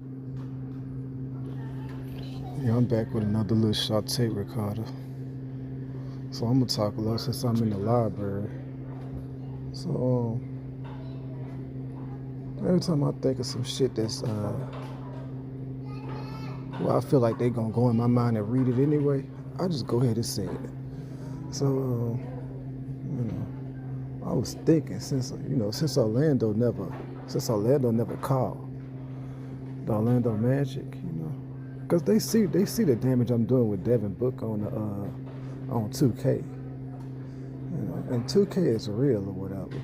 Yeah, I'm back with another little short tape recorder. So I'm gonna talk a lot since I'm in the library. So every time I think of some shit that's well, I feel like they gonna go in my mind and read it anyway, I just go ahead and say it. So you know, I was thinking since Orlando never called the Orlando Magic, because they see the damage I'm doing with Devin Booker on 2K. And 2K is real or whatever.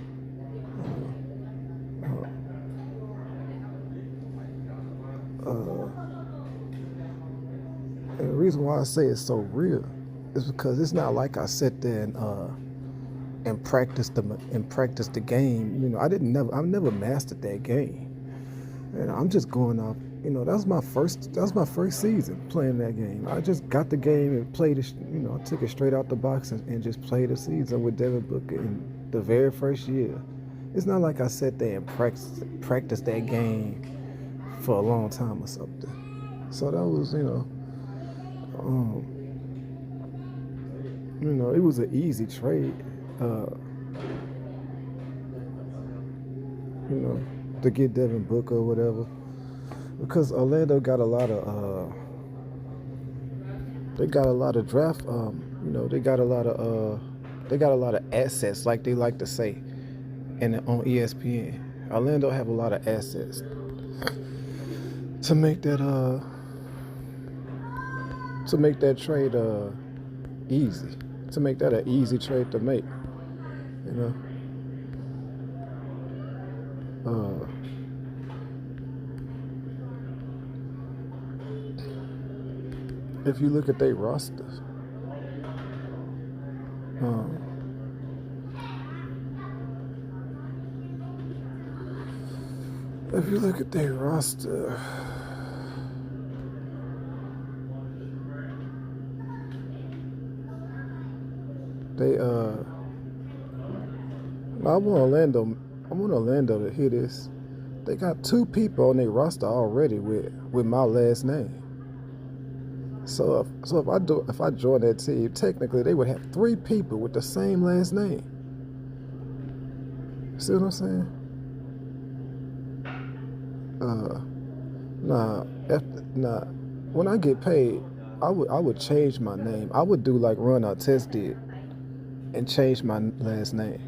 And the reason why I say it's so real is because it's not like I sit there and practice the game. I've never mastered that game. And I'm just going off. That was my first season playing that game. I just got the game and played it. I took it straight out the box and just played the season with Devin Booker in the very first year. It's not like I sat there and practiced that game for a long time or something. So that was, um, it was an easy trade, uh, you know, to get Devin Booker or whatever, because Orlando got a lot of, they got a lot of draft, they got a lot of assets, like they like to say, and on ESPN, Orlando have a lot of assets to make that trade easy, to make that an easy trade to make, you know. Uh, if you look at their roster, um, if you look at their roster, they I want Orlando. I want Orlando to hear this. They got two people on their roster already with my last name. So if I join that team, technically they would have three people with the same last name. See what I'm saying? Nah, nah. When I get paid, I would change my name. I would do like Ron Artest did and change my last name.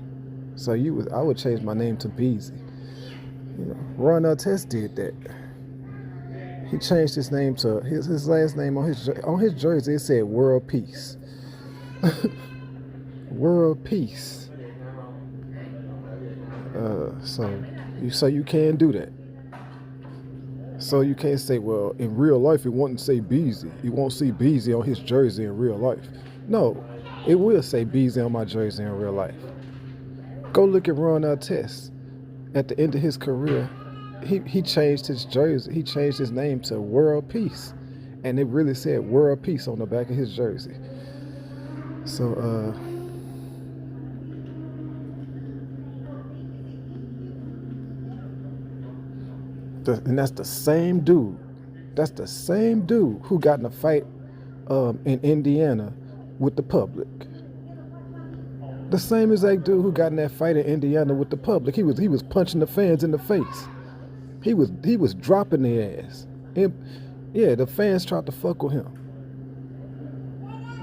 I would change my name to Beasley. Ron Artest did that. He changed his name to his last name on his jersey. It said World Peace. World Peace. So you can do that. So you can't say, well, in real life it won't say Beasley. You won't see Beasley on his jersey in real life. No, it will say Beasley on my jersey in real life. Go look at Ron Artest. At the end of his career, he changed his jersey. He changed his name to World Peace, and it really said World Peace on the back of his jersey. So, and that's the same dude. That's the same dude who got in a fight in Indiana with the public. The same exact dude who got in that fight in Indiana with the public. He was punching the fans in the face. He was dropping their ass. And, yeah, the fans tried to fuck with him.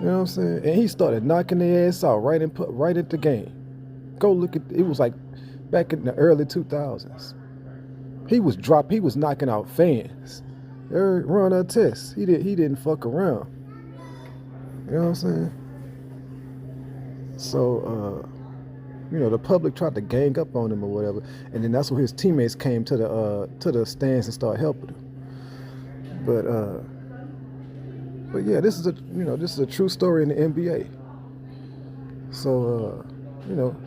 You know what I'm saying? And he started knocking their ass out right at the game. Go look at it. Was like back in the early 2000s. He was knocking out fans. Ron Artest. He didn't fuck around. You know what I'm saying? So the public tried to gang up on him or whatever, and then that's when his teammates came to the stands and started helping him. But yeah, this is a true story in the NBA. So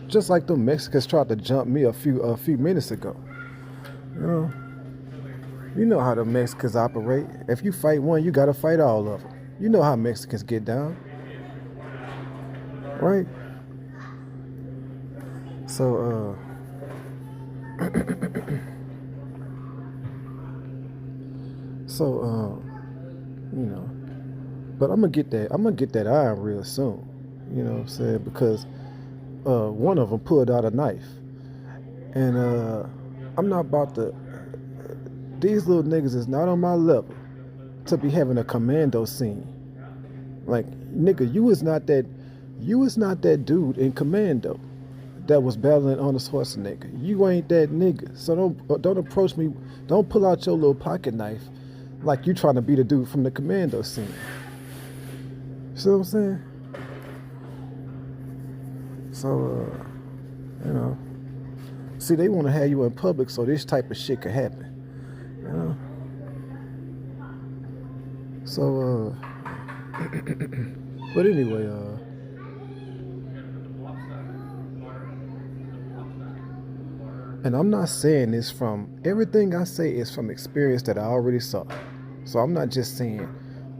just like the Mexicans tried to jump me a few minutes ago. You know how the Mexicans operate. If you fight one, you gotta fight all of them. You know how Mexicans get down, right? So So, you know, but I'm gonna get that. I'm gonna get that iron real soon. You know what I'm saying? Because one of them pulled out a knife, and I'm not about to. These little niggas is not on my level to be having a commando scene. Like, nigga, you was not that dude in Commando that was battling Arnold Schwarzenegger. You ain't that nigga. So don't approach me. Don't pull out your little pocket knife like you trying to be the dude from the Commando scene. See what I'm saying? So, you know, see, they want to have you in public so this type of shit can happen. You know. So, but anyway, and I'm not saying this from everything I say is from experience that I already saw. So I'm not just saying,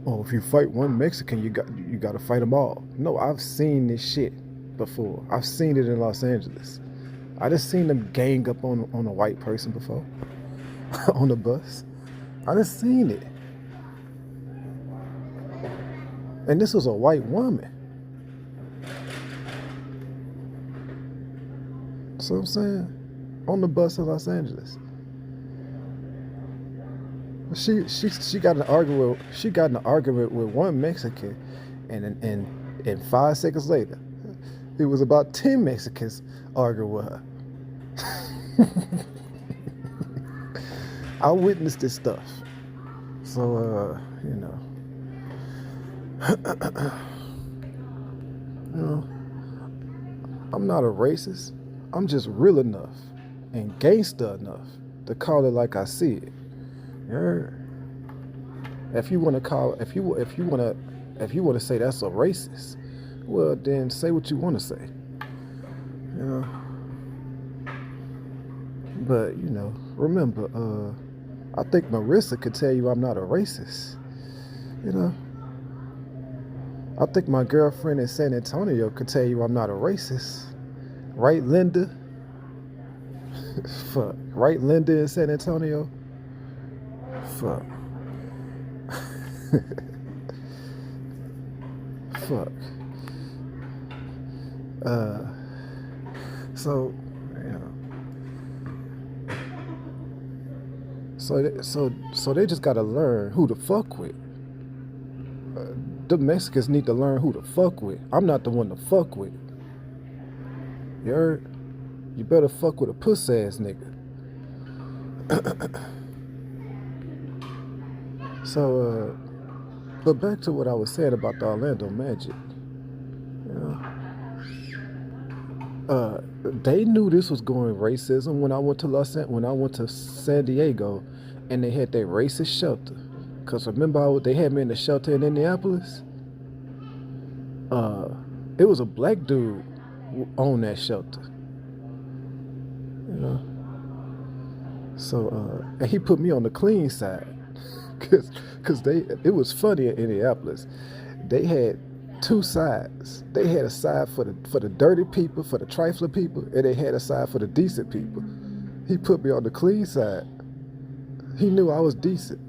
oh, if you fight one Mexican, you got to fight them all. No, I've seen this shit before. I've seen it in Los Angeles. I just seen them gang up on a white person before on the bus. I just seen it, and this was a white woman. So I'm saying, on the bus in Los Angeles. She got in an argument with one Mexican, and 5 seconds later, it was about 10 Mexicans arguing with her. I witnessed this stuff, so you know, you know, I'm not a racist. I'm just real enough and gangsta enough to call it like I see it. Yeah. If you want to say that's a racist, well then say what you want to say. You know. But you know, remember, I think Marissa could tell you I'm not a racist. You know. I think my girlfriend in San Antonio could tell you I'm not a racist. Right, Linda? Fuck. Right, Linda in San Antonio? Fuck. Fuck. So, you know. So they just gotta learn who to fuck with. The Mexicans need to learn who to fuck with. I'm not the one to fuck with. You heard? You better fuck with a puss ass nigga. So, but back to what I was saying about the Orlando Magic. You know, they knew this was going racism when I went to San Diego, and they had their racist shelter. Cause remember they had me in the shelter in Indianapolis. It was a black dude on that shelter. You know. So and he put me on the clean side, cause it was funny in Indianapolis. They had two sides. They had a side for the dirty people, for the trifling people, and they had a side for the decent people. He put me on the clean side. He knew I was decent.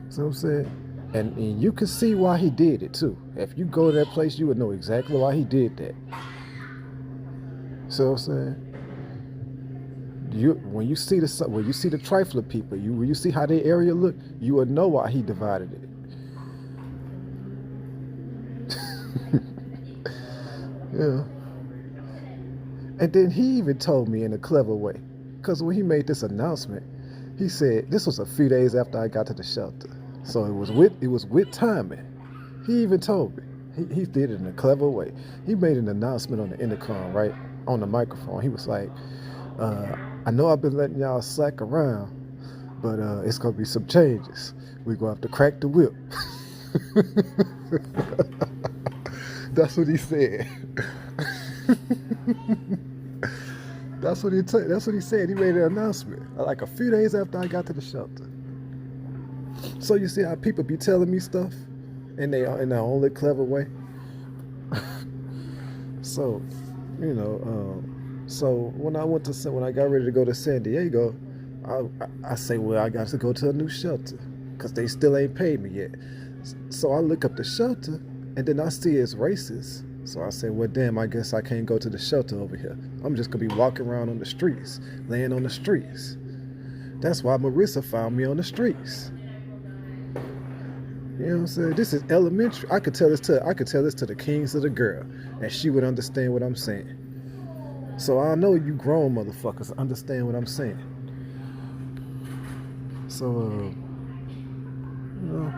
See what I'm saying? And you can see why he did it too. If you go to that place, you would know exactly why he did that. See what I'm saying? When you see the trifling people, when you see how their area look, you would know why he divided it. Yeah. And then he even told me in a clever way, because when he made this announcement, he said this was a few days after I got to the shelter, so it was with timing. He even told me. He did it in a clever way. He made an announcement on the intercom, right on the microphone. He was like, "I know I've been letting y'all slack around, but it's gonna be some changes. We're gonna have to crack the whip." That's what he said. That's what he said. He made an announcement like a few days after I got to the shelter. So you see how people be telling me stuff in their only clever way. So, you know, so when I got ready to go to San Diego, I say, well, I got to go to a new shelter. because they still ain't paid me yet. So I look up the shelter, and then I see it's racist. So I said, well, damn, I guess I can't go to the shelter over here. I'm just going to be walking around on the streets, laying on the streets. That's why Marissa found me on the streets. You know what I'm saying? This is elementary. I could tell this to the kings of the girl, and she would understand what I'm saying. So I know you grown motherfuckers understand what I'm saying. So, you know,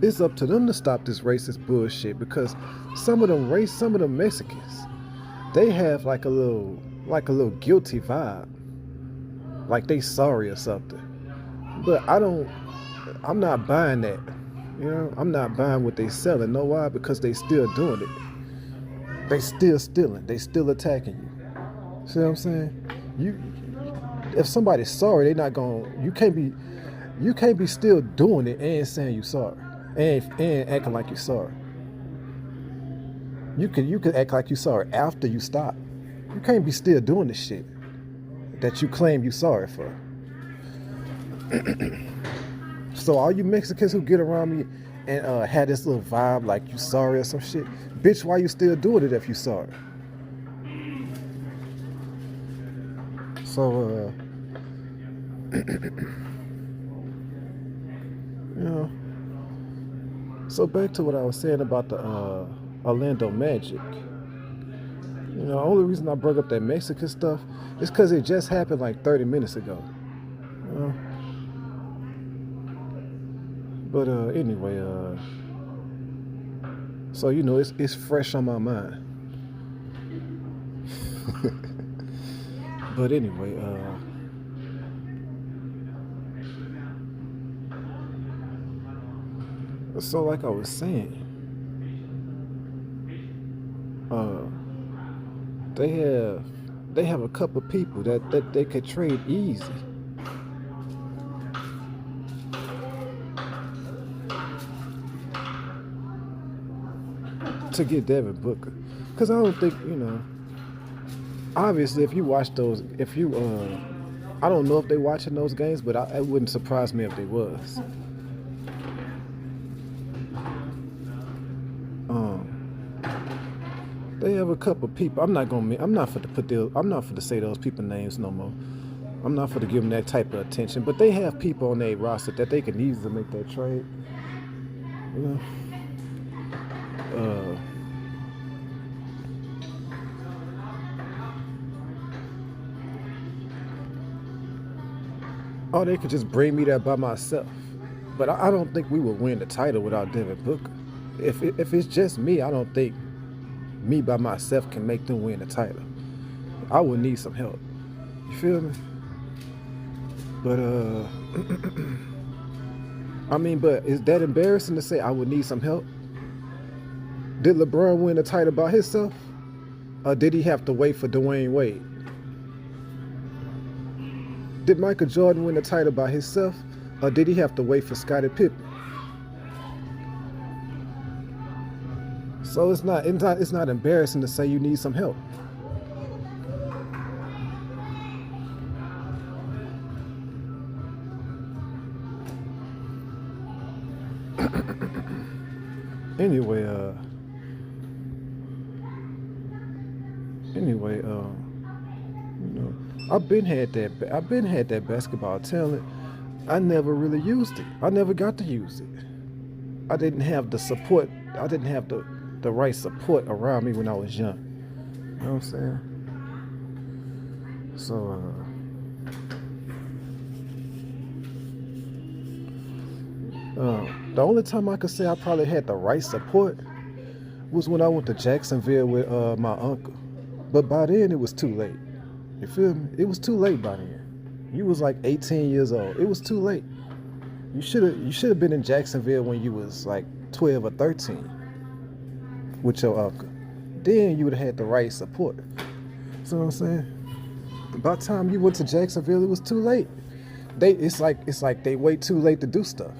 it's up to them to stop this racist bullshit, because some of them Mexicans, they have like a little guilty vibe, like they sorry or something. But I'm not buying that. You know, I'm not buying what they selling. Know why? Because they still doing it. They still stealing. They still attacking you. See what I'm saying? If somebody's sorry, they not gonna. You can't be still doing it and saying you sorry and acting like you're sorry. You can act like you're sorry after you stop. You can't be still doing the shit that you claim you sorry for. So all you Mexicans who get around me and had this little vibe like you sorry or some shit, bitch, why you still doing it if you sorry? So you know. So back to what I was saying about the Orlando Magic. You know, the only reason I brought up that Mexican stuff is because it just happened like 30 minutes ago. You know? But anyway, so you know, it's fresh on my mind. But anyway, so like I was saying, they have a couple people that they could trade easy. To get Devin Booker, because I don't think, you know, obviously if you watch those, I don't know if they watching those games, but it wouldn't surprise me if they was. They have a couple people. I'm not for to say those people names no more. I'm not for to give them that type of attention. But they have people on their roster that they can easily make that trade. You know. Or they could just bring me there by myself. But I don't think we would win the title without Devin Booker. If it's just me, I don't think me by myself can make them win the title. I would need some help. You feel me? But I mean, but is that embarrassing to say I would need some help? Did LeBron win the title by himself? Or did he have to wait for Dwayne Wade? Did Michael Jordan win the title by himself? Or did he have to wait for Scottie Pippen? So it's not embarrassing to say you need some help. Anyway, you know, I've been had that basketball talent. I never really used it. I never got to use it. I didn't have the support. I didn't have the right support around me when I was young. You know what I'm saying? So, the only time I could say I probably had the right support was when I went to Jacksonville with my uncle. But by then it was too late. You feel me? It was too late by then. You was like 18 years old. It was too late. You should have been in Jacksonville when you was like 12 or 13 with your uncle. Then you would have had the right support. See what I'm saying? By the time you went to Jacksonville, it was too late. It's like they wait too late to do stuff.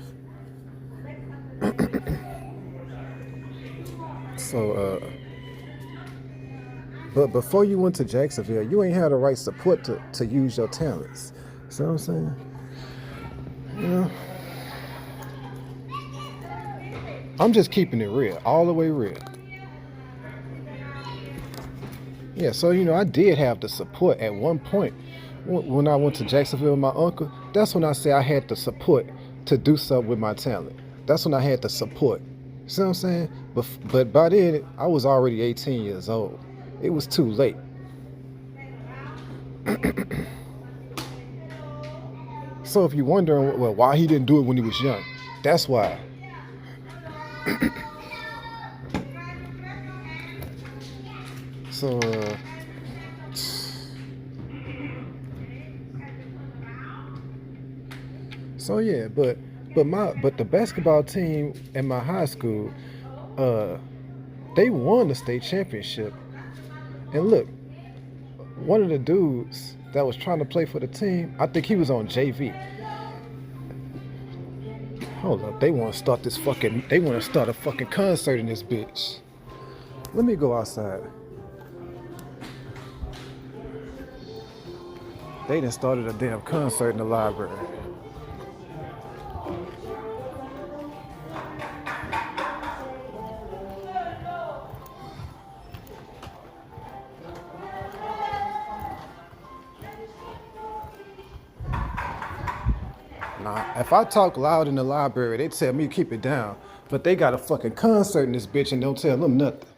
So, but before you went to Jacksonville, you ain't had the right support to use your talents. See what I'm saying? I'm just keeping it real, all the way real. Yeah, so I did have the support at one point when I went to Jacksonville with my uncle. That's when I say I had the support to do something with my talent. That's when I had the support. See what I'm saying? But by then I was already 18 years old. It was too late. So if you're wondering, well, why he didn't do it when he was young, that's why. So, yeah, but the basketball team in my high school, uh, they won the state championship. And look, one of the dudes that was trying to play for the team, I think he was on JV. Hold up, they want to start a fucking concert in this bitch. Let me go outside. They done started a damn concert in the library. Nah, if I talk loud in the library, they tell me to keep it down. But they got a fucking concert in this bitch and don't tell them nothing.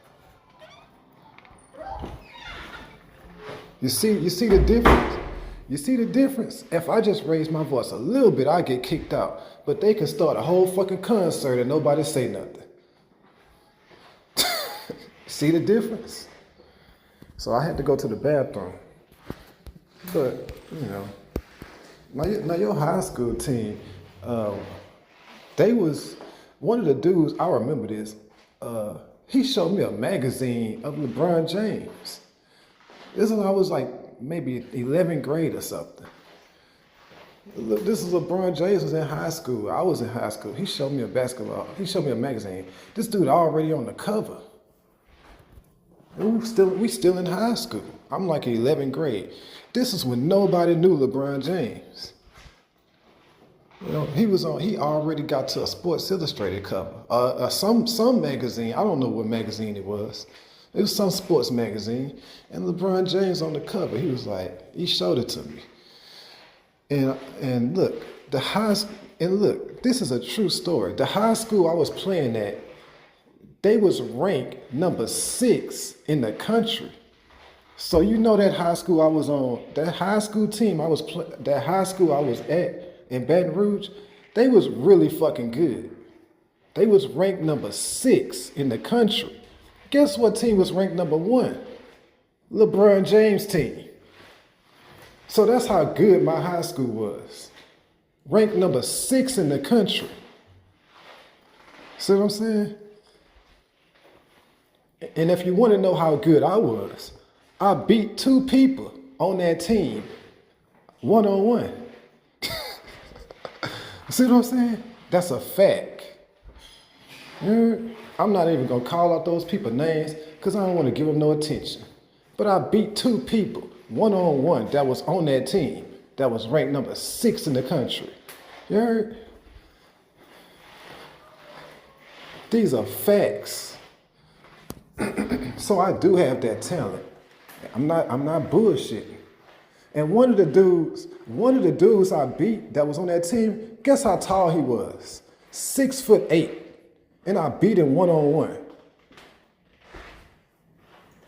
You see the difference? You see the difference? If I just raise my voice a little bit, I get kicked out. But they can start a whole fucking concert and nobody say nothing. See the difference? So I had to go to the bathroom. But, now your high school team, they was, one of the dudes, I remember this, he showed me a magazine of LeBron James. This was, I was like maybe 11th grade or something. Look, this is LeBron James was in high school. I was in high school. He showed me a magazine. This dude already on the cover. We still in high school. I'm like in 11th grade. This is when nobody knew LeBron James. He already got to a Sports Illustrated cover. Some magazine, I don't know what magazine it was. It was some sports magazine, and LeBron James on the cover. He showed it to me. And look, this is a true story. The high school I was playing at, they was ranked number 6 in the country. So that high school I was on, that high school team that high school I was at in Baton Rouge, they was really fucking good. They was ranked number 6 in the country. Guess what team was ranked number 1? LeBron James team. So that's how good my high school was. Ranked number 6 in the country. See what I'm saying? And if you want to know how good I was, I beat 2 people on that team, one-on-one. See what I'm saying? That's a fact. I'm not even going to call out those people's names because I don't want to give them no attention. But I beat 2 people, one-on-one, that was on that team, that was ranked number 6 in the country. You heard? These are facts. So I do have that talent. I'm not bullshitting. And one of the dudes I beat that was on that team, guess how tall he was? 6'8". And I beat him one-on-one.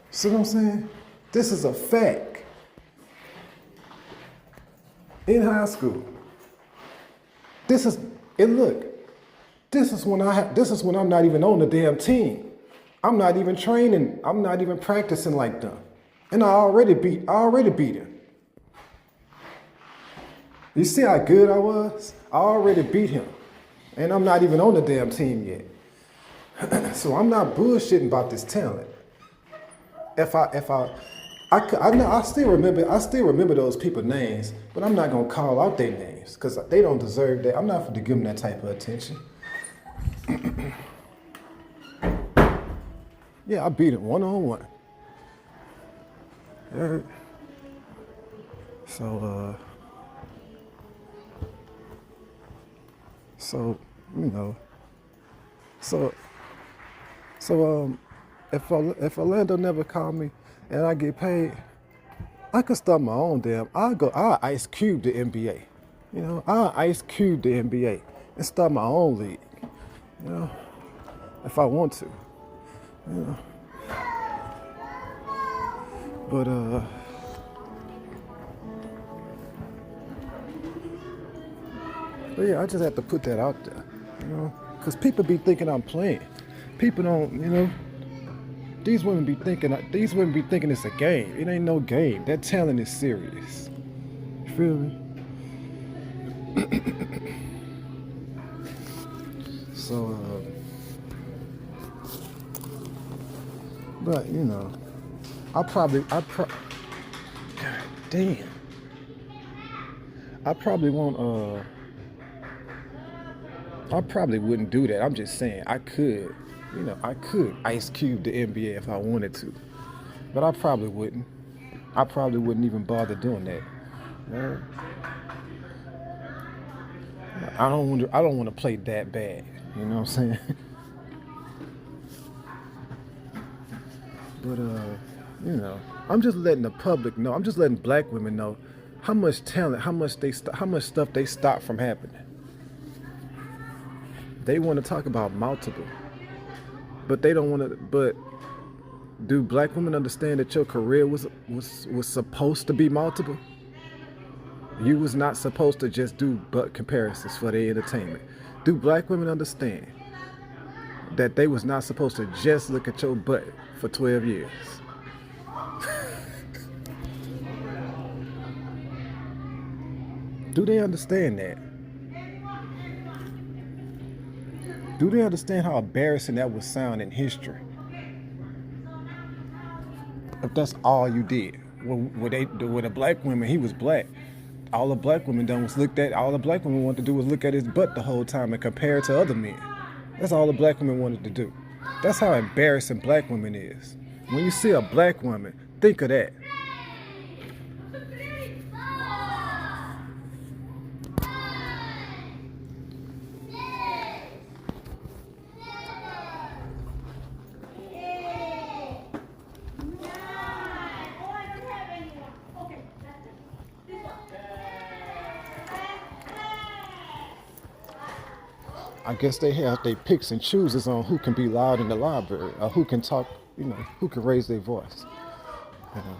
See what I'm saying? This is a fact. In high school. This is when I'm not even on the damn team. I'm not even training. I'm not even practicing like them. And I already beat him. You see how good I was? I already beat him. And I'm not even on the damn team yet. So I'm not bullshitting about this talent. I still remember those people's names, but I'm not gonna call out their names because they don't deserve that. I'm not going to give them that type of attention. Yeah, I beat him one-on-one. So so So if Orlando never called me and I get paid, I could start my own damn. I'll Ice Cube the NBA. You know, I'll Ice Cube the NBA and start my own league. You know, if I want to. You know. But yeah, I just have to put that out there. You know, because people be thinking I'm playing. People don't, you know. These women be thinking it's a game. It ain't no game. That talent is serious. You feel me? So, but you know, God damn. I probably won't. I probably wouldn't do that. I'm just saying I could. You know, I could Ice Cube the NBA if I wanted to, but I probably wouldn't. I probably wouldn't even bother doing that. You know? I don't want to play that bad. You know what I'm saying? But you know, I'm just letting the public know. I'm just letting black women know how much talent, how much stuff they stop from happening. They want to talk about multiple, but they don't want to. But do black women understand that your career was supposed to be multiple? You was not supposed to just do butt comparisons for their entertainment. Do black women understand that they was not supposed to just look at your butt for 12 years? Do they understand that? Do they understand how embarrassing that would sound in history? If that's all you did. With a black woman, he was black. All the black women all the black women wanted to do was look at his butt the whole time and compare it to other men. That's all the black women wanted to do. That's how embarrassing black women is. When you see a black woman, think of that. I guess they have their picks and chooses on who can be loud in the library or who can talk, you know, who can raise their voice. You know.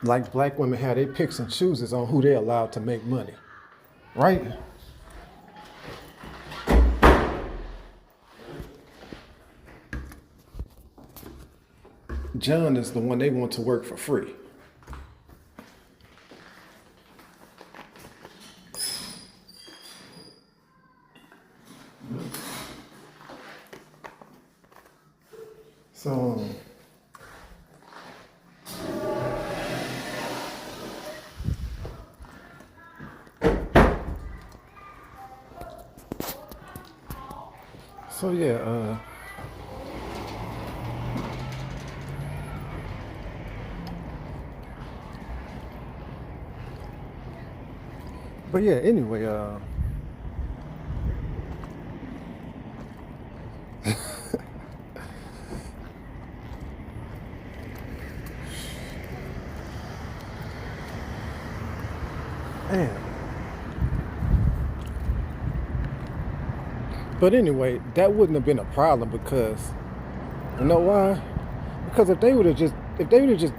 Like black women have their picks and chooses on who they're allowed to make money. Right? John is the one they want to work for free. So yeah, but yeah, anyway, man. But anyway, that wouldn't have been a problem because, you know why? Because if they would have just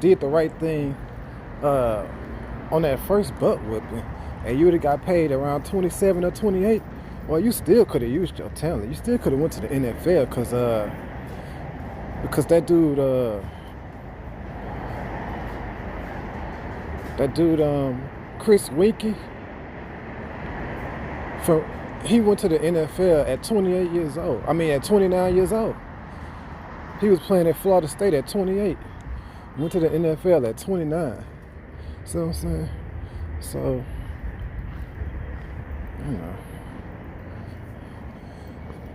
did the right thing on that first butt whooping, and you would have got paid around 27 or 28, well, you still could have used your talent. You still could have went to the NFL because that dude, Chris Winkie, he went to the NFL at 28 years old. I mean, at 29 years old. He was playing at Florida State at 28. Went to the NFL at 29. See what I'm saying? So, you know.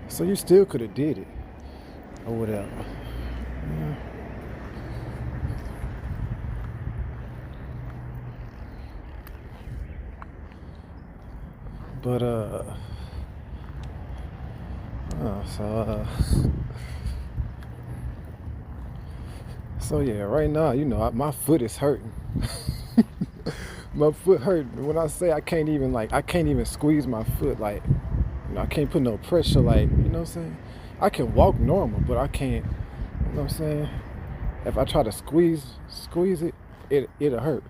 So you still could have did it. Or whatever. Yeah. But, Oh, so yeah, right now, my foot is hurting. My foot hurt. When I say I can't even squeeze my foot. Like, I can't put no pressure. Like, you know what I'm saying? I can walk normal, but I can't. You know what I'm saying? If I try to squeeze it'll hurt.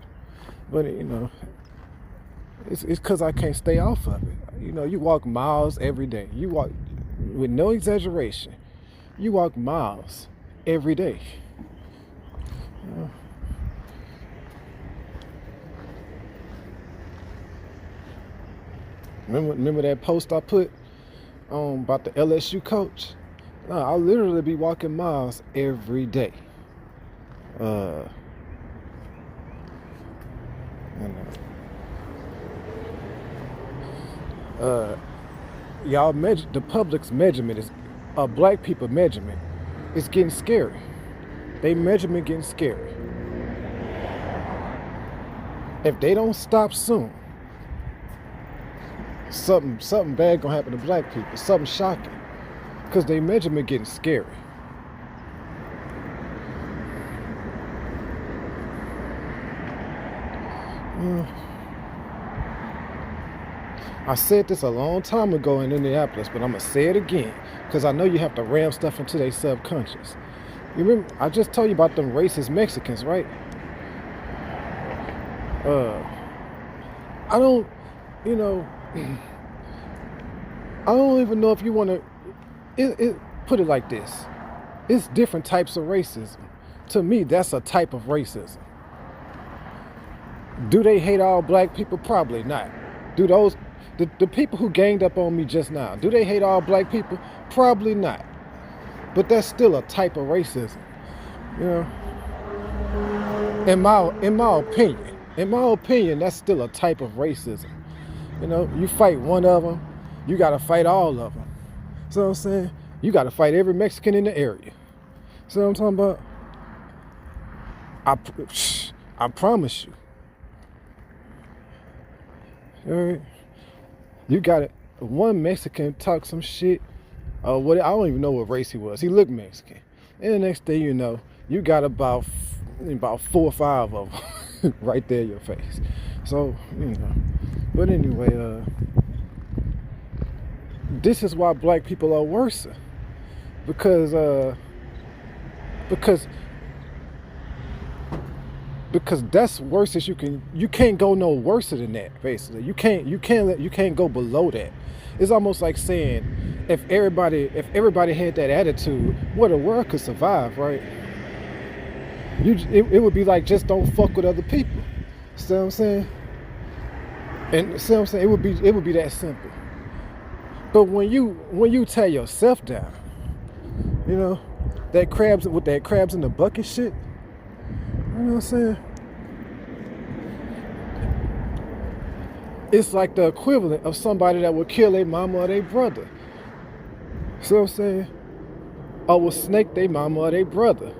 But it's because I can't stay off of it. You walk miles every day. You walk, with no exaggeration, you walk miles every day. Remember that post I put about the LSU coach? No, I'll literally be walking miles every day. Uh, and, y'all the public's measurement is black people measurement. It's getting scary. They measurement getting scary. If they don't stop soon, something bad gonna happen to black people. Something shocking, because they measurement getting scary. I said this a long time ago in Indianapolis, but I'm gonna say it again because I know you have to ram stuff into their subconscious. You remember I just told you about them racist Mexicans, right? I don't, I don't even know if you want to. Put it like this: it's different types of racism. To me, that's a type of racism. Do they hate all black people? Probably not. Do the people who ganged up on me just now, do they hate all black people? Probably not. But that's still a type of racism. In my opinion, that's still a type of racism. You fight one of them, you gotta fight all of them. See what I'm saying? You gotta fight every Mexican in the area. See what I'm talking about? I promise you. All right. You got it. One Mexican talk some shit. I don't even know what race he was. He looked Mexican. And the next thing you know, you got about 4 or 5 of them right there in your face. So, But anyway, this is why black people are worse. Because that's worse as you can't go no worse than that. Basically, you can't go below that. It's almost like saying if everybody had that attitude, the world could survive, right? It would be like, just don't fuck with other people. See what I'm saying? And see what I'm saying? It would be that simple. But when you tear yourself down, that crabs in the bucket shit. You know what I'm saying? It's like the equivalent of somebody that would kill their mama or their brother. See what I'm saying? Or would snake their mama or their brother.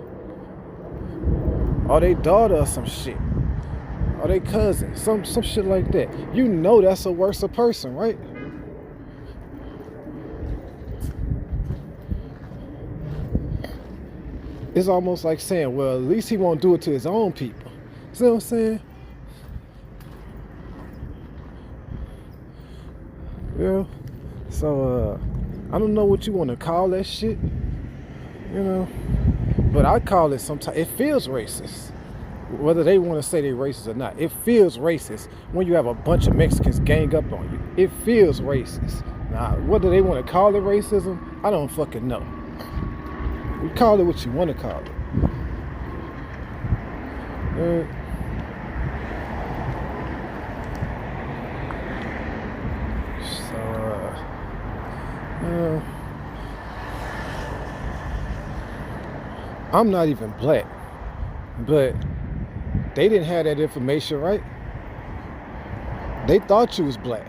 Or their daughter or some shit. Or their cousin. Some shit like that. That's a worse person, right? It's almost like saying, well, at least he won't do it to his own people. See what I'm saying? Yeah. So, I don't know what you want to call that shit. But I call it sometimes, it feels racist. Whether they want to say they're racist or not. It feels racist when you have a bunch of Mexicans gang up on you. It feels racist. Now, whether they want to call it racism, I don't fucking know. You call it what you want to call it. I'm not even black, but they didn't have that information, right? They thought you was black.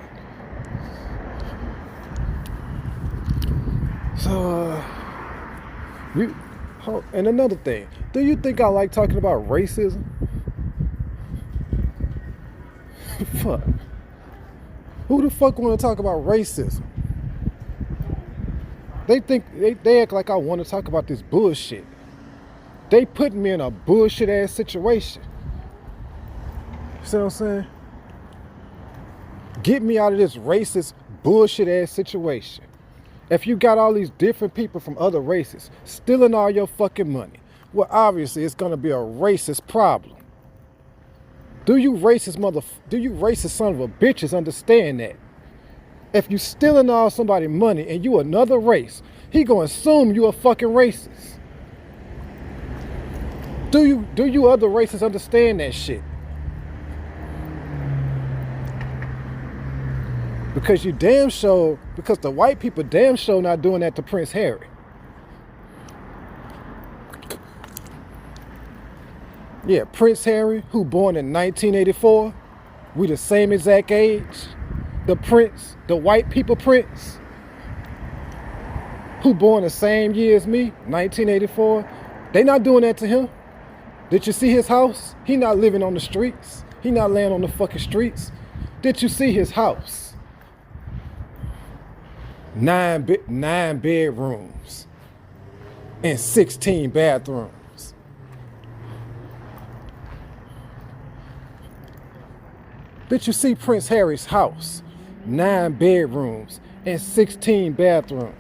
So, and another thing, do you think I like talking about racism? Fuck. Who the fuck want to talk about racism? They act like I want to talk about this bullshit. They put me in a bullshit ass situation. See what I'm saying? Get me out of this racist bullshit ass situation. If you got all these different people from other races stealing all your fucking money, well, obviously it's gonna be a racist problem. Do you racist son of a bitches understand that? If you stealing all somebody's money and you another race, he gonna assume you a fucking racist. Do you other races understand that shit? Because the white people damn sure not doing that to Prince Harry. Yeah, Prince Harry, who born in 1984, we the same exact age. The prince, the white people prince, who born the same year as me, 1984, they not doing that to him. Did you see his house? He not living on the streets. He not laying on the fucking streets. Did you see his house? 9 bedrooms and 16 bathrooms. Did you see Prince Harry's house? 9 bedrooms and 16 bathrooms.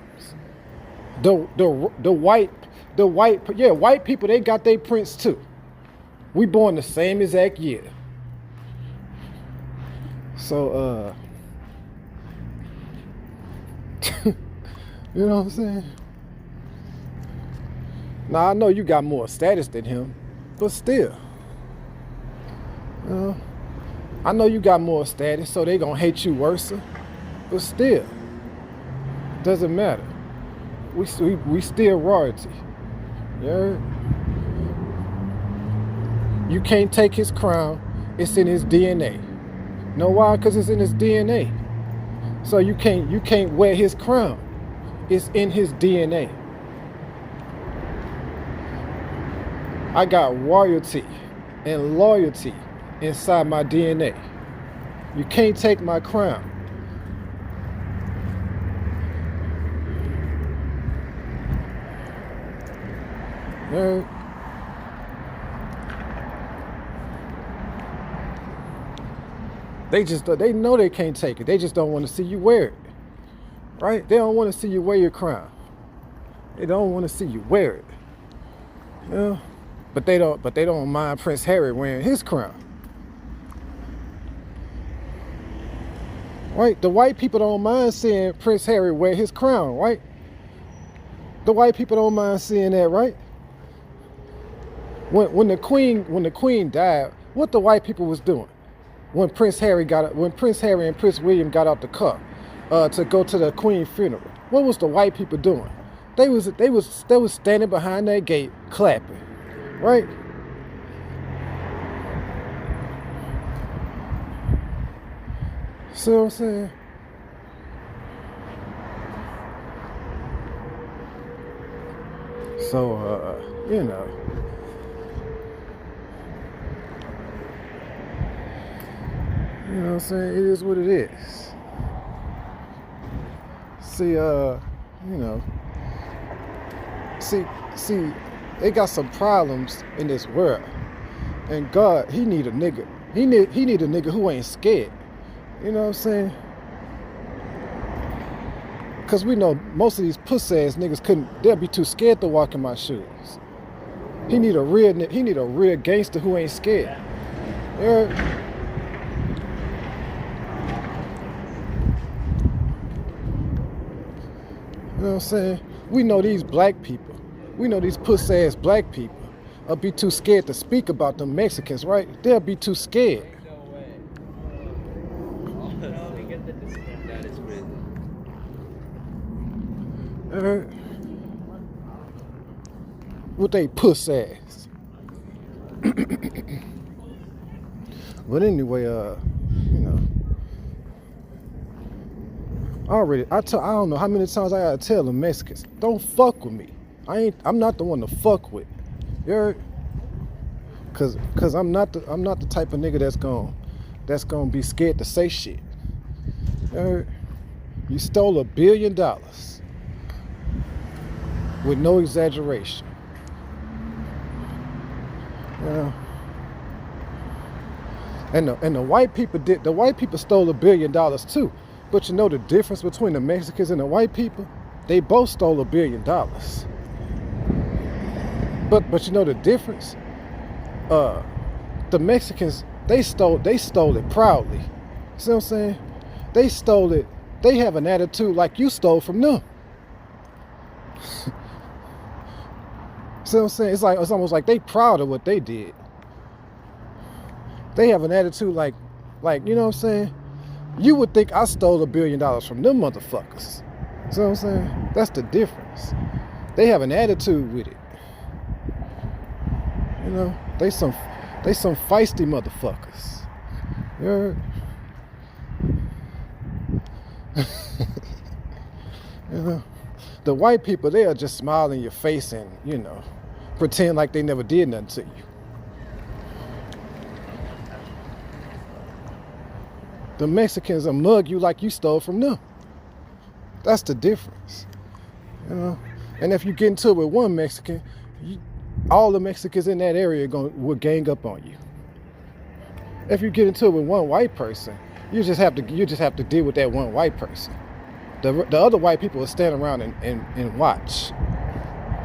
White people, they got their prince too. We born the same exact year. So you know what I'm saying? Now I know you got more status than him, but still, you know, I know you got more status, so they gonna hate you worse, but still, doesn't matter. We still royalty. Yeah. You can't take his crown. It's in his DNA. Know why? Because it's in his DNA. So you can't wear his crown. It's in his DNA. I got royalty and loyalty inside my DNA. You can't take my crown. Yeah. They know they can't take it. They just don't want to see you wear it. Right? They don't want to see you wear your crown. They don't want to see you wear it. You know? But they don't mind Prince Harry wearing his crown. Right? The white people don't mind seeing Prince Harry wear his crown, right? The white people don't mind seeing that, right? When the queen died, what the white people was doing? When Prince Harry and Prince William got out the car to go to the Queen's funeral, what was the white people doing? They was standing behind that gate clapping, right? See what I'm saying? So you know. You know what I'm saying? It is what it is. See, they got some problems in this world. And God, he need a nigga. He need a nigga who ain't scared. You know what I'm saying? Cause we know most of these pussy ass niggas they'll be too scared to walk in my shoes. He need a real gangster who ain't scared. Yeah. You know what I'm saying? We know these black people. We know these pussy-ass black people will be too scared to speak about them Mexicans, right? They'll be too scared. With they pussy-ass. But anyway, you know. I don't know how many times I gotta tell the Mexicans, don't fuck with me. I'm not the one to fuck with. You heard? Cause I'm not the type of nigga that's gonna be scared to say shit. You heard? You stole $1 billion. with no exaggeration. Yeah. And the white people stole $1 billion too. But you know the difference between the Mexicans and the white people? They both stole $1 billion. But you know the difference? The Mexicans, they stole it proudly. See what I'm saying? They stole it. They have an attitude like you stole from them. See what I'm saying? It's almost like they proud of what they did. They have an attitude like, you know what I'm saying? You would think I stole $1 billion from them motherfuckers. See what I'm saying? That's the difference. They have an attitude with it. You know, they some feisty motherfuckers. You heard? You know, the white people, they'll just smile in your face and, you know, pretend like they never did nothing to you. The Mexicans will mug you like you stole from them. That's the difference. You know? And if you get into it with one Mexican, all the Mexicans in that area will gang up on you. If you get into it with one white person, you just have to deal with that one white person. The other white people will stand around and watch.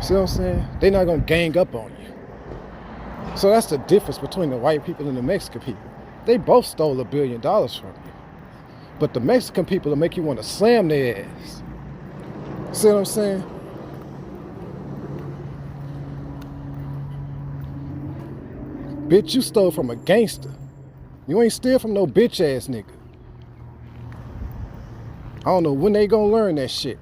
See what I'm saying? They're not gonna gang up on you. So that's the difference between the white people and the Mexican people. They both stole $1 billion from you. But the Mexican people will make you want to slam their ass. See what I'm saying? Bitch, you stole from a gangster. You ain't steal from no bitch ass nigga. I don't know when they gonna learn that shit.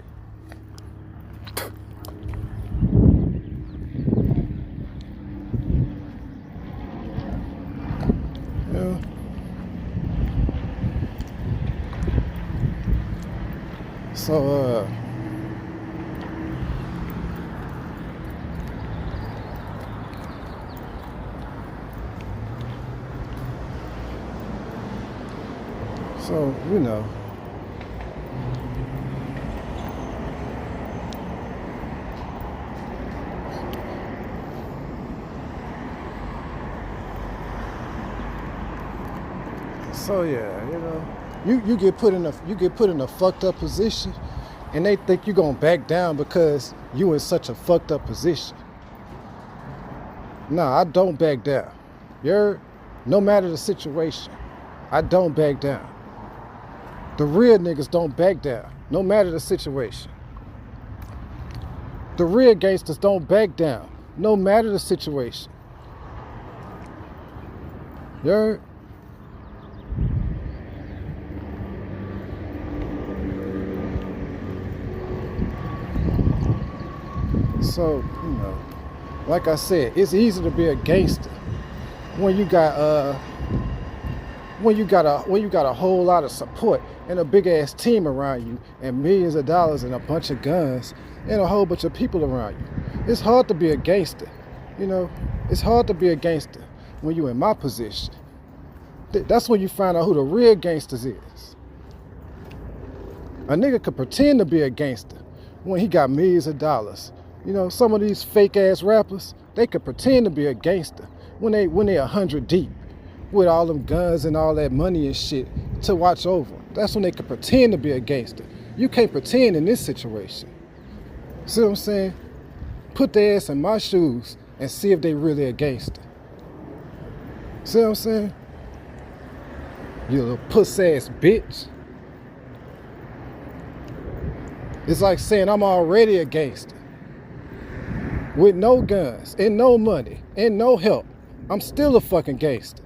Yeah. So, you know. So yeah, you know, you get put in a fucked up position, and they think you're gonna back down because you in such a fucked up position. Nah, I don't back down. No matter the situation, I don't back down. The real niggas don't back down, no matter the situation. The real gangsters don't back down, no matter the situation. You heard? So, you know, like I said, it's easy to be a gangster when you got a whole lot of support and a big ass team around you and millions of dollars and a bunch of guns and a whole bunch of people around you. It's hard to be a gangster. You know, it's hard to be a gangster when you're in my position. That's when you find out who the real gangsters is. A nigga could pretend to be a gangster when he got millions of dollars. You know, some of these fake ass rappers, they could pretend to be a gangster when they 100 deep with all them guns and all that money and shit to watch over them. That's when they could pretend to be a gangster. You can't pretend in this situation. See what I'm saying? Put their ass in my shoes and see if they really a gangster. See what I'm saying? You little puss ass bitch. It's like saying I'm already a gangster. With no guns, and no money, and no help. I'm still a fucking gangster.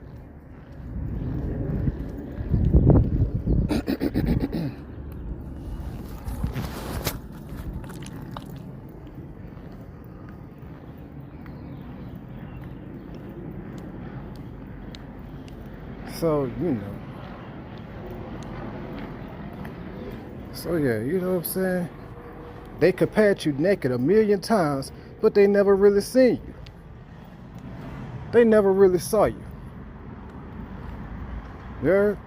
So, you know. So yeah, you know what I'm saying? They could pat you naked 1,000,000 times, but they never really seen you. They never really saw you. You heard?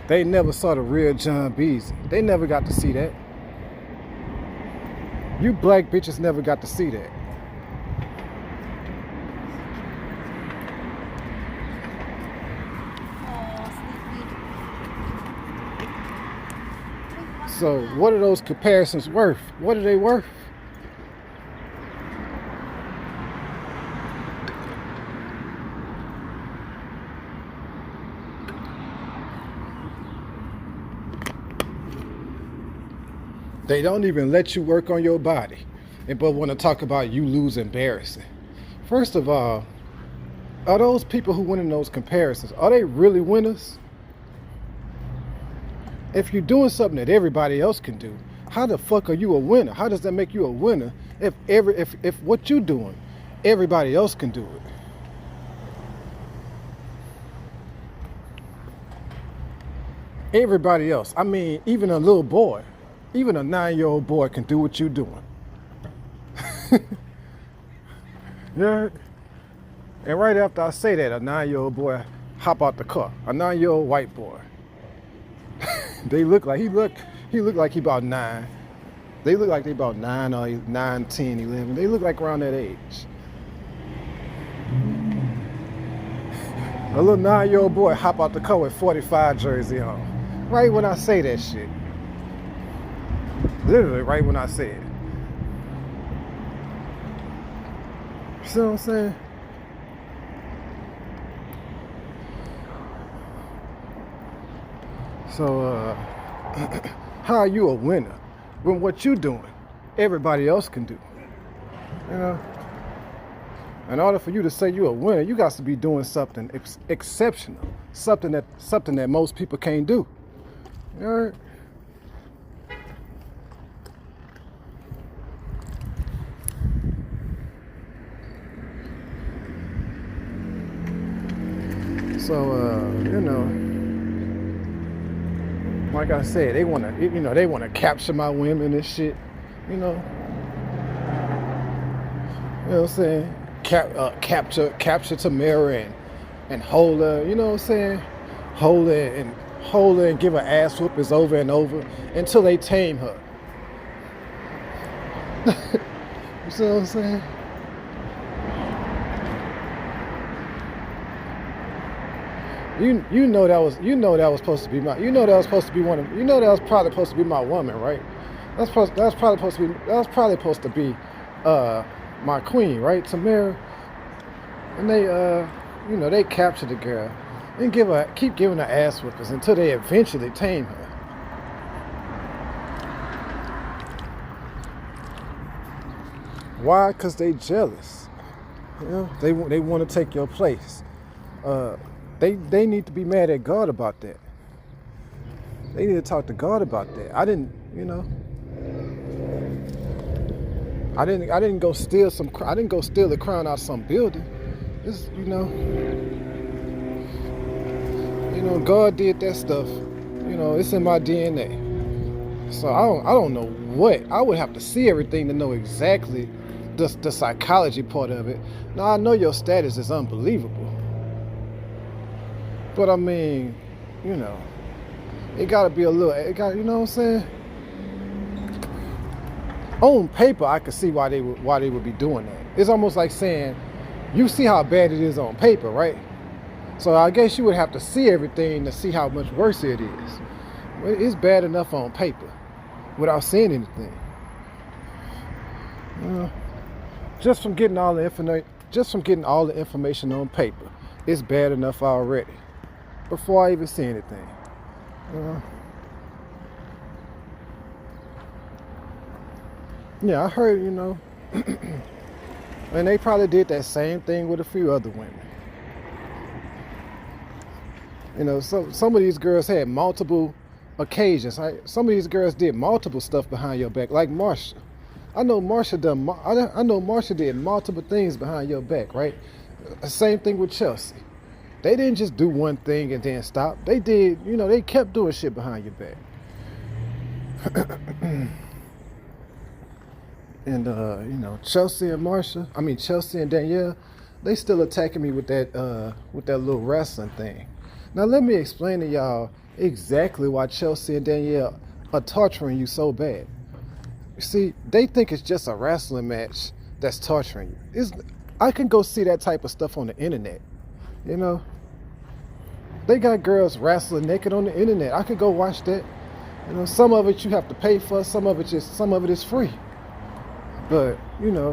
They never saw the real John Beasley. They never got to see that. You black bitches never got to see that. So what are those comparisons worth? What are they worth? They don't even let you work on your body, but want to talk about you lose embarrassing. First of all, are those people who win in those comparisons, are they really winners? If you're doing something that everybody else can do, how the fuck are you a winner? How does that make you a winner if what you're doing, everybody else can do it? Everybody else. I mean, even a little boy, even a 9-year-old boy can do what you're doing. Yeah. And right after I say that, a 9-year-old boy hop out the car. A 9-year-old white boy. He look like he about 9. They look like they about 9 or 9, 10, 11. They look like around that age. A little 9-year-old boy hop out the car with 45 jersey on. Right when I say that shit. Literally right when I say it. See what I'm saying? So, how are you a winner when what you doing, everybody else can do? You know? In order for you to say you're a winner, you got to be doing something exceptional, something that most people can't do. You know? So, you know, like I said, they wanna capture my women and shit, you know. You know what I'm saying? Capture Tamara and hold her, you know what I'm saying? Hold her and give her ass whoopings over and over until they tame her. You see what I'm saying? You know that was supposed to be my, that was probably supposed to be my woman, right? That was probably supposed to be my queen, right? Tamara. And they capture the girl and keep giving her ass whoopers until they eventually tame her. Why? Because they jealous. You know, they want to take your place. They need to be mad at God about that. They need to talk to God about that. I didn't go steal the crown out of some building. It's, God did that stuff. It's in my DNA. So I don't know what. I would have to see everything to know exactly the psychology part of it. Now I know your status is unbelievable. But I mean, it gotta be you know what I'm saying? On paper, I could see why they would be doing that. It's almost like saying, you see how bad it is on paper, right? So I guess you would have to see everything to see how much worse it is. It's bad enough on paper without seeing anything. Just from getting all the information on paper, it's bad enough already. Before I even see anything. Yeah, I heard, and they probably did that same thing with a few other women. So some of these girls had multiple occasions. Some of these girls did multiple stuff behind your back, like Marsha. I know Marsha did multiple things behind your back, right? Same thing with Chelsea. They didn't just do one thing and then stop. They did, they kept doing shit behind your back. And Chelsea and Danielle, they still attacking me with that little wrestling thing. Now let me explain to y'all exactly why Chelsea and Danielle are torturing you so bad. You see, they think it's just a wrestling match that's torturing you. I can go see that type of stuff on the internet. You know, they got girls wrestling naked on the internet. I could go watch that. You know, some of it you have to pay for, some of it is free. But you know,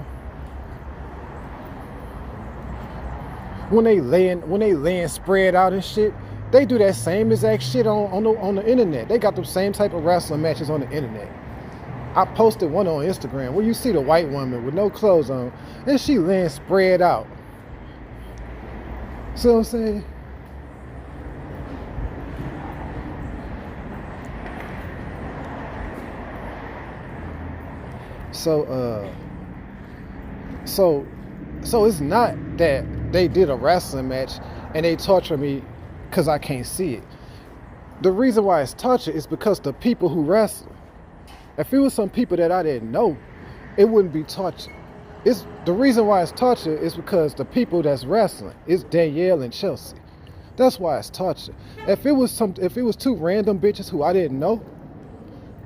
when they laying spread out and shit, they do that same exact shit on the internet. They got the same type of wrestling matches on the internet. I posted one on Instagram where you see the white woman with no clothes on and she laying spread out. See what I'm saying? So it's not that they did a wrestling match and they torture me because I can't see it. The reason why it's torture is because the people who wrestle. If it was some people that I didn't know, it wouldn't be torture. It's the reason why it's torture is because the people that's wrestling is Danielle and Chelsea. That's why it's torture. If it was two random bitches who I didn't know,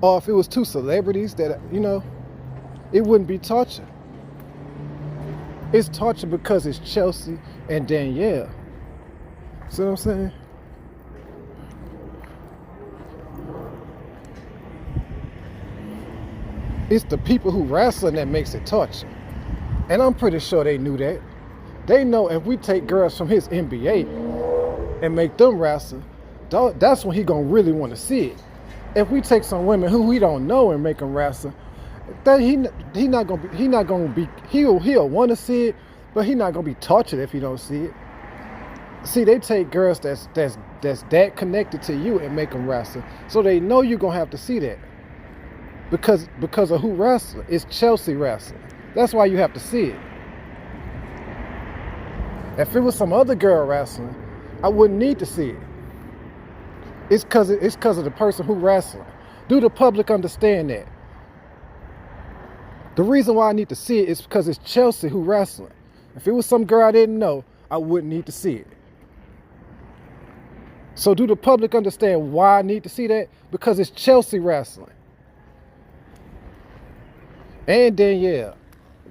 or if it was two celebrities that it wouldn't be torture. It's torture because it's Chelsea and Danielle. See what I'm saying? It's the people who wrestling that makes it torture. And I'm pretty sure they knew that. They know if we take girls from his NBA and make them wrestle, that's when he gonna really want to see it. If we take some women who we don't know and make them wrestle, then he'll want to see it, but he's not gonna be tortured if he don't see it. See, they take girls that's that connected to you and make them wrestle, so they know you're gonna have to see that. Because of who wrestling. It's Chelsea wrestling. That's why you have to see it. If it was some other girl wrestling, I wouldn't need to see it. It's because of the person who wrestling. Do the public understand that? The reason why I need to see it is because it's Chelsea who wrestling. If it was some girl I didn't know, I wouldn't need to see it. So do the public understand why I need to see that? Because it's Chelsea wrestling. And Danielle.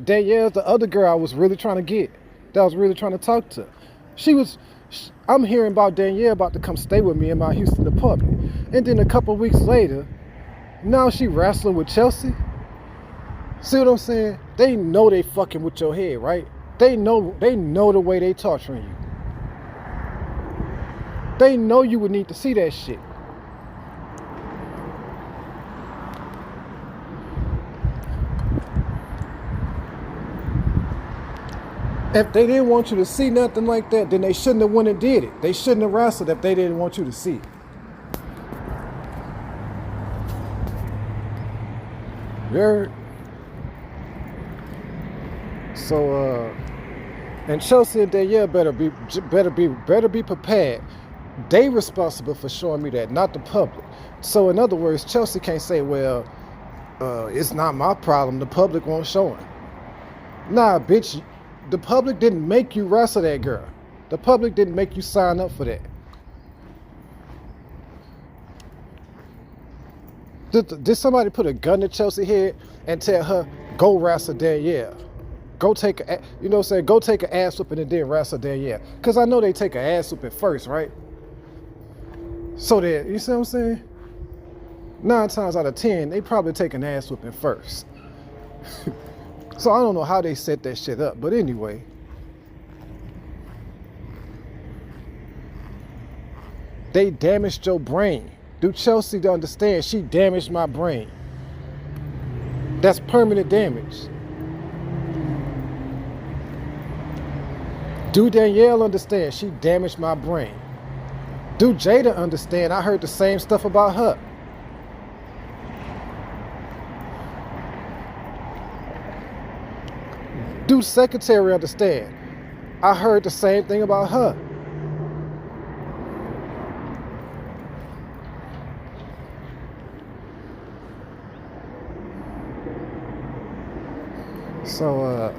Danielle's the other girl I was really trying to get. That I was really trying to talk to. I'm hearing about Danielle about to come stay with me in my Houston apartment. And then a couple weeks later, now she wrestling with Chelsea. See what I'm saying? They know they fucking with your head, right? They know the way they torturing you. They know you would need to see that shit. If they didn't want you to see nothing like that, then they shouldn't have went and did it. They shouldn't have wrestled if they didn't want you to see it. You heard? So, and Chelsea and Danielle better be prepared. They responsible for showing me that, not the public. So in other words, Chelsea can't say, well, it's not my problem. The public won't show him. Nah, bitch. The public didn't make you wrestle that girl. The public didn't make you sign up for that. Did somebody put a gun to Chelsea's head and tell her, go wrestle Danielle? Go take an ass whooping and then wrestle Danielle? Because I know they take an ass whooping first, right? So that, you see what I'm saying? 9 times out of 10, they probably take an ass whooping first. So I don't know how they set that shit up, but anyway. They damaged your brain. Do Chelsea to understand she damaged my brain? That's permanent damage. Do Danielle understand she damaged my brain? Do Jada understand I heard the same stuff about her? Do Secretary understand? I heard the same thing about her. So,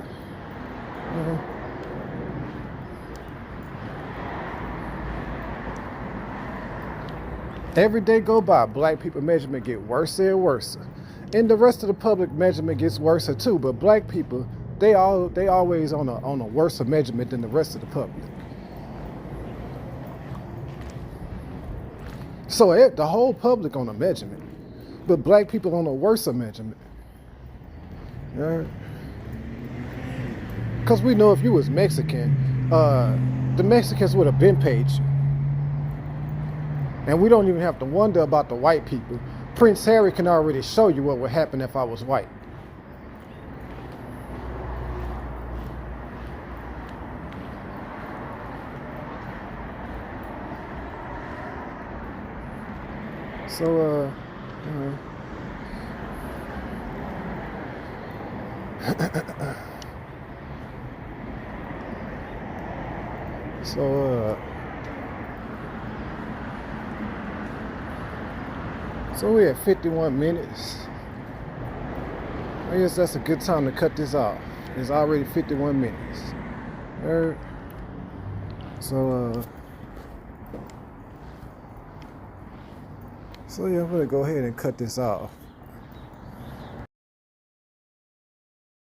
Every day go by, black people measurement get worse and worse. And the rest of the public measurement gets worse too. But black people, they always on a worse measurement than the rest of the public. So the whole public on a measurement, but black people on a worse measurement. Because we know if you was Mexican, the Mexicans would have been paid you. And we don't even have to wonder about the white people. Prince Harry can already show you what would happen if I was white. So, so we're at 51 minutes. I guess that's a good time to cut this off. It's already 51 minutes. So yeah, I'm gonna go ahead and cut this off.